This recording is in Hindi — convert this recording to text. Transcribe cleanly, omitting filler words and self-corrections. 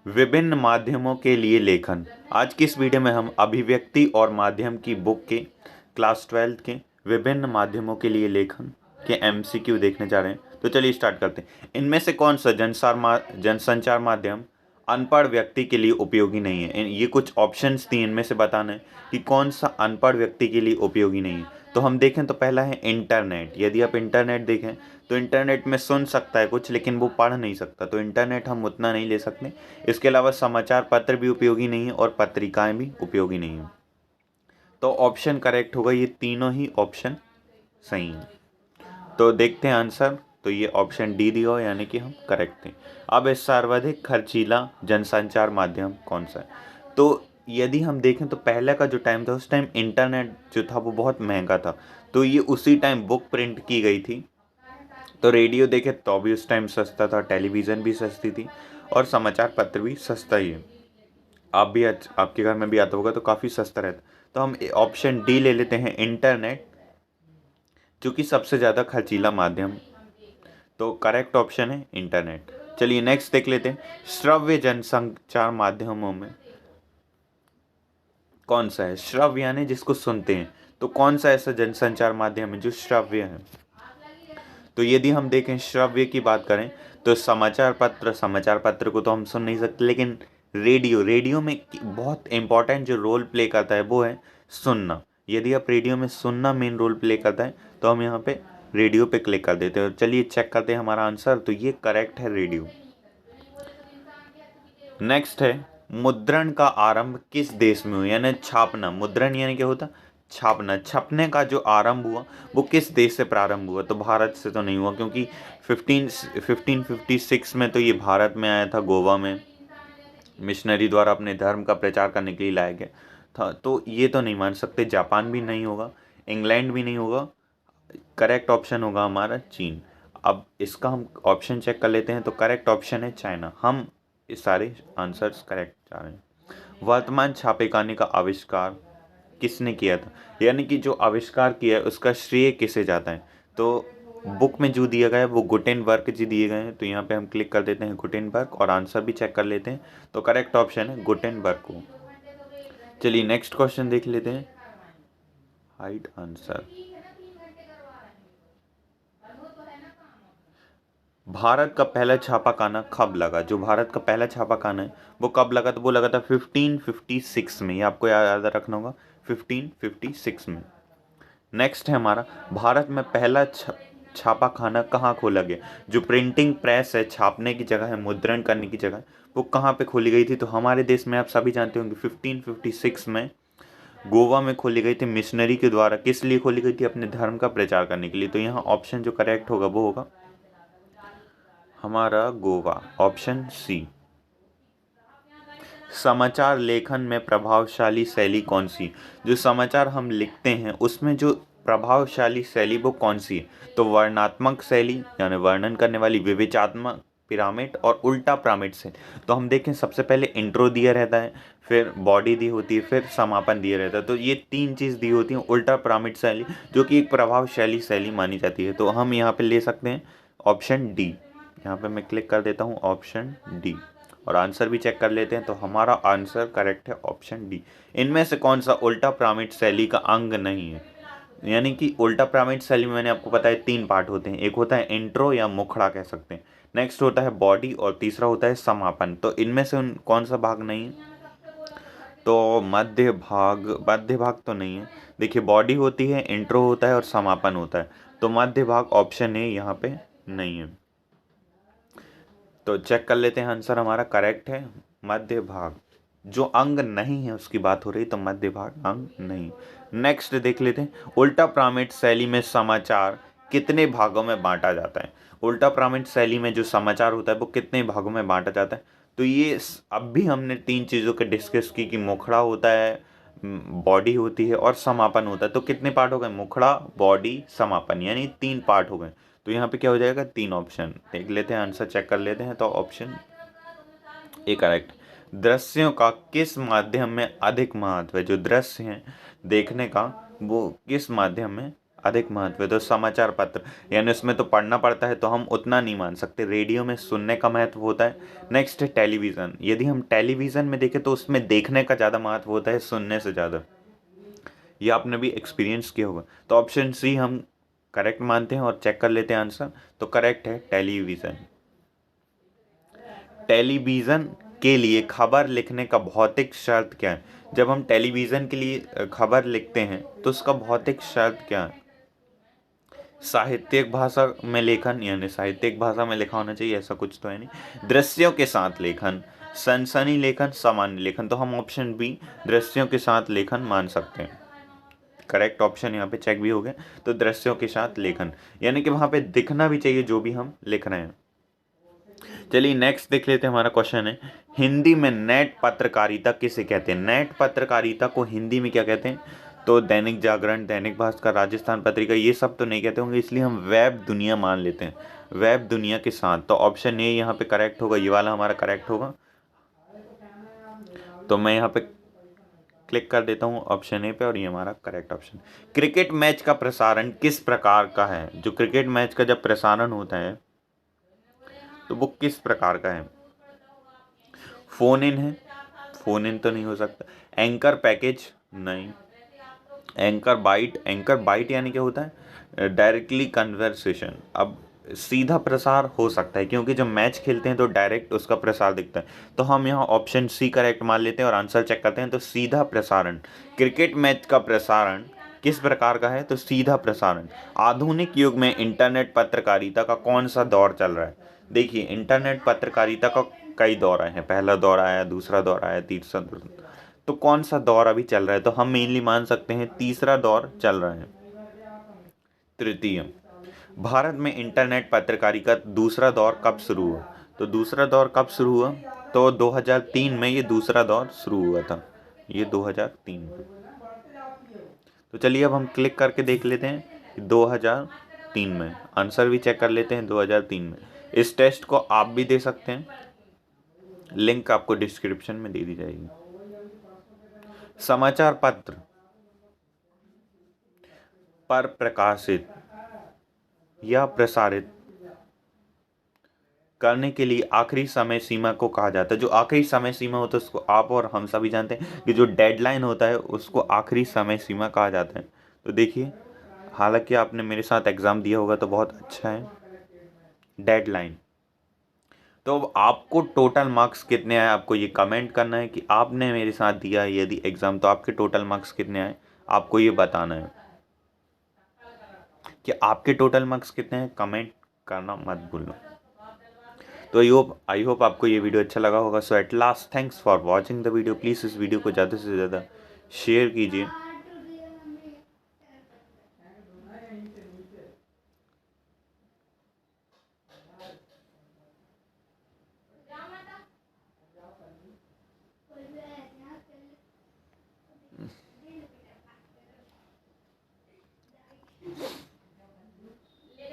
विभिन्न माध्यमों के लिए लेखन। आज की इस वीडियो में हम अभिव्यक्ति और माध्यम की बुक के क्लास 12 के विभिन्न माध्यमों के लिए लेखन के एमसीक्यू देखने जा रहे हैं। तो चलिए स्टार्ट करते हैं। इनमें से कौन सा जनसंचार माध्यम अनपढ़ व्यक्ति के लिए उपयोगी नहीं है? ये कुछ ऑप्शंस दिए, इनमें से बताना है कि कौन सा अनपढ़ व्यक्ति के लिए उपयोगी नहीं है। तो हम देखें तो पहला है इंटरनेट। यदि आप इंटरनेट देखें तो इंटरनेट में सुन सकता है कुछ, लेकिन वो पढ़ नहीं सकता, तो इंटरनेट हम उतना नहीं ले सकते। इसके अलावा समाचार पत्र भी उपयोगी नहीं है और पत्रिकाएं भी उपयोगी नहीं है। तो ऑप्शन करेक्ट होगा, ये तीनों ही ऑप्शन सही हैं। तो देखते हैं आंसर। तो ये ऑप्शन डी दिया हो, यानी कि हम करेक्ट थे। अब इस सर्वाधिक खर्चीला जनसंचार माध्यम कौन सा है? तो यदि हम देखें तो पहले का जो टाइम था, उस टाइम इंटरनेट जो था वो बहुत महंगा था। तो ये उसी टाइम बुक प्रिंट की गई थी। तो रेडियो देखे तो भी उस टाइम सस्ता था, टेलीविज़न भी सस्ती थी और समाचार पत्र भी सस्ता ही है। आप भी आपके घर में भी आता होगा तो काफ़ी सस्ता रहता। तो हम ऑप्शन डी ले लेते हैं, इंटरनेट, जो कि सबसे ज़्यादा खर्चीला माध्यम। तो करेक्ट ऑप्शन है इंटरनेट। चलिए नेक्स्ट देख लेते हैं, श्रव्य जनसंचार माध्यमों में कौन सा है? श्रव्य यानी जिसको सुनते हैं। तो कौन सा ऐसा जनसंचार माध्यम है जो श्रव्य है? तो यदि हम देखें श्रव्य की बात करें तो समाचार पत्र को तो हम सुन नहीं सकते, लेकिन रेडियो में बहुत इंपॉर्टेंट जो रोल प्ले करता है वो है सुनना। यदि आप रेडियो में सुनना मेन रोल प्ले करता है तो हम यहाँ पे रेडियो पे क्लिक कर देते हैं। चलिए चेक करते हैं हमारा आंसर। तो ये करेक्ट है, रेडियो। नेक्स्ट है, मुद्रण का आरंभ किस देश में हुआ? यानी छापना, मुद्रण यानी क्या होता? छापना। छपने का जो आरंभ हुआ वो किस देश से प्रारंभ हुआ? तो भारत से तो नहीं हुआ, क्योंकि 1556 में तो ये भारत में आया था, गोवा में मिशनरी द्वारा अपने धर्म का प्रचार करने के लिए लाया गया था। तो ये तो नहीं मान सकते। जापान भी नहीं होगा, इंग्लैंड भी नहीं होगा। करेक्ट ऑप्शन होगा हमारा चीन। अब इसका हम ऑप्शन चेक कर लेते हैं। तो करेक्ट ऑप्शन है चाइना। हम ये सारे आंसर्स करेक्ट जा रहे हैं। वर्तमान छापेखाने का आविष्कार किसने किया था? यानी कि जो आविष्कार किया है उसका श्रेय किसे जाता है? तो बुक में जो दिया गया है वो गुटेनबर्ग जी दिए गए हैं। तो यहाँ पे हम क्लिक कर देते हैं गुटेनबर्ग और आंसर भी चेक कर लेते हैं। तो करेक्ट ऑप्शन है गुटेनबर्ग को। चलिए नेक्स्ट क्वेश्चन देख लेते हैं। Height answer. भारत का पहला छापाखाना कब लगा? जो भारत का पहला छापाखाना है वो कब लगा? तो वो लगा था 1556 में। ये आपको याद रखना होगा, 1556 में। नेक्स्ट है हमारा, भारत में पहला छापाखाना कहाँ खोला गया? जो प्रिंटिंग प्रेस है, छापने की जगह है, मुद्रण करने की जगह, वो कहाँ पे खोली गई थी? तो हमारे देश में आप सभी जानते होंगे 1556 में गोवा में खोली गई थी, मिशनरी के द्वारा। किस लिए खोली गई थी? अपने धर्म का प्रचार करने के लिए। तो यहाँ ऑप्शन जो करेक्ट होगा वो होगा हमारा गोवा, ऑप्शन सी। समाचार लेखन में प्रभावशाली शैली कौन सी? जो समाचार हम लिखते हैं उसमें जो प्रभावशाली शैली वो कौन सी है? तो वर्णनात्मक शैली यानी वर्णन करने वाली, विवेचनात्मक पिरामिड और उल्टा पिरामिड से। तो हम देखें सबसे पहले इंट्रो दिया रहता है, फिर बॉडी दी होती है, फिर समापन दिया रहता है। तो ये तीन चीज़ दी होती हैं उल्टा पिरामिड शैली, जो कि एक प्रभावशाली शैली मानी जाती है। तो हम यहाँ पे ले सकते हैं ऑप्शन डी। यहाँ पे मैं क्लिक कर देता हूँ ऑप्शन डी और आंसर भी चेक कर लेते हैं। तो हमारा आंसर करेक्ट है ऑप्शन डी। इनमें से कौन सा उल्टा पिरामिड शैली का अंग नहीं है? यानी कि उल्टा पिरामिड शैली में मैंने आपको बताया तीन पार्ट होते हैं। एक होता है इंट्रो या मुखड़ा कह सकते हैं, नेक्स्ट होता है बॉडी और तीसरा होता है समापन। तो इनमें से कौन सा भाग नहीं है? तो मध्य भाग तो नहीं है। देखिए बॉडी होती है, इंट्रो होता है और समापन होता है। तो मध्य भाग ऑप्शन ए यहाँ पे नहीं है। तो चेक कर लेते हैं, आंसर हमारा करेक्ट है मध्य भाग। जो अंग नहीं है उसकी बात हो रही, तो मध्य भाग अंग नहीं। नेक्स्ट देख लेते हैं, उल्टा पिरामिड शैली में समाचार कितने भागों में बांटा जाता है? उल्टा पिरामिड शैली में जो समाचार होता है वो कितने भागों में बांटा जाता है? तो ये अब भी हमने तीन चीज़ों के डिस्कस की कि मुखड़ा होता है, बॉडी होती है और समापन होता है। तो कितने पार्ट हो गए? मुखड़ा, बॉडी, समापन, यानी तीन पार्ट हो गए। तो यहाँ पे क्या हो जाएगा? तीन। ऑप्शन देख लेते हैं, आंसर चेक कर लेते हैं। तो ऑप्शन ए करेक्ट। दृश्यों का किस माध्यम में अधिक महत्व है? जो दृश्य हैं देखने का वो किस माध्यम में अधिक महत्व है, तो समाचार पत्र, यानी उसमें तो पढ़ना पड़ता है तो हम उतना नहीं मान सकते। रेडियो में सुनने का महत्व होता है। नेक्स्ट है टेलीविज़न। यदि हम टेलीविज़न में देखें तो उसमें देखने का ज़्यादा महत्व होता है सुनने से ज़्यादा। ये आपने भी एक्सपीरियंस किया होगा। तो ऑप्शन सी हम करेक्ट मानते हैं और चेक कर लेते हैं आंसर। तो करेक्ट है टेलीविज़न। टेलीविज़न के लिए खबर लिखने का भौतिक शर्त क्या है? जब हम टेलीविज़न के लिए खबर लिखते हैं तो उसका भौतिक शर्त क्या है? साहित्यिक भाषा में लेखन, यानी साहित्यिक भाषा में लिखा होना चाहिए, ऐसा कुछ तो है नहीं। दृश्यों के साथ लेखन, सनसनी लेखन, सामान्य लेखन। तो हम ऑप्शन बी दृश्यों के साथ लेखन मान सकते हैं। करेक्ट ऑप्शन यहाँ पे चेक भी हो गया। तो दृश्यों के साथ लेखन, यानी कि वहाँ पे दिखना भी चाहिए जो भी हम लिख रहे हैं। चलिए नेक्स्ट देख लेते हैं। हमारा क्वेश्चन है, हिंदी में नेट पत्रकारिता किसे कहते हैं? नेट पत्रकारिता को हिंदी में क्या कहते हैं? तो दैनिक जागरण, दैनिक भास्कर, राजस्थान पत्रिका, ये सब तो नहीं कहते होंगे, इसलिए हम वेब दुनिया मान लेते हैं। वेब दुनिया के साथ। तो ऑप्शन ए यहाँ पे करेक्ट होगा, ये वाला हमारा करेक्ट होगा। तो मैं यहाँ पे क्लिक कर देता हूँ ऑप्शन ए पे और ये हमारा करेक्ट ऑप्शन। क्रिकेट मैच का प्रसारण किस प्रकार का है? जो क्रिकेट मैच का जब प्रसारण होता है तो वो किस प्रकार का है? फोन इन है? फोन इन तो नहीं हो सकता। Anchor package? नहीं। एंकर बाइट यानी क्या होता है? Directly conversation. अब सीधा प्रसार हो सकता है क्योंकि जब मैच खेलते हैं तो डायरेक्ट उसका प्रसार दिखता है। तो हम यहाँ ऑप्शन सी करेक्ट मान लेते हैं और आंसर चेक करते हैं। तो सीधा प्रसारण, क्रिकेट मैच का प्रसारण किस प्रकार का है? तो सीधा प्रसारण। आधुनिक युग में इंटरनेट पत्रकारिता का कौन सा दौर चल रहा है? देखिए, इंटरनेट पत्रकारिता का कई दौर आए हैं। पहला दौर आया, दूसरा दौर आया, तीसरा दौर। तो कौन सा दौर अभी चल रहा है? तो हम मेनली मान सकते हैं तीसरा दौर चल रहा है। तृतीय, भारत में इंटरनेट पत्रकारिता का दूसरा दौर कब शुरू हुआ? तो दूसरा दौर कब शुरू हुआ? तो 2003 में ये दूसरा दौर शुरू हुआ था। ये 2003 में। तो चलिए अब हम क्लिक करके देख लेते हैं 2003 में। आंसर भी चेक कर लेते हैं 2003 में। इस टेस्ट को आप भी दे सकते हैं, लिंक आपको डिस्क्रिप्शन में दे दी जाएगी। समाचार पत्र पर प्रकाशित या प्रसारित करने के लिए आखिरी समय सीमा को कहा जाता है। जो आखिरी समय सीमा होता है उसको आप और हम सभी जानते हैं कि जो डेडलाइन होता है उसको आखिरी समय सीमा कहा जाता है। तो देखिए, हालांकि आपने मेरे साथ एग्ज़ाम दिया होगा तो बहुत अच्छा है। डेडलाइन। तो अब आपको टोटल मार्क्स कितने आए आपको ये कमेंट करना है कि आपने मेरे साथ दिया है यदि एग्ज़ाम, तो आपके टोटल मार्क्स कितने आए आपको ये बताना है कि आपके टोटल मार्क्स कितने हैं। कमेंट करना मत भूलना। तो आई होप आपको ये वीडियो अच्छा लगा होगा। So at last, thanks for watching the video. Please इस वीडियो को ज़्यादा से ज़्यादा शेयर कीजिए।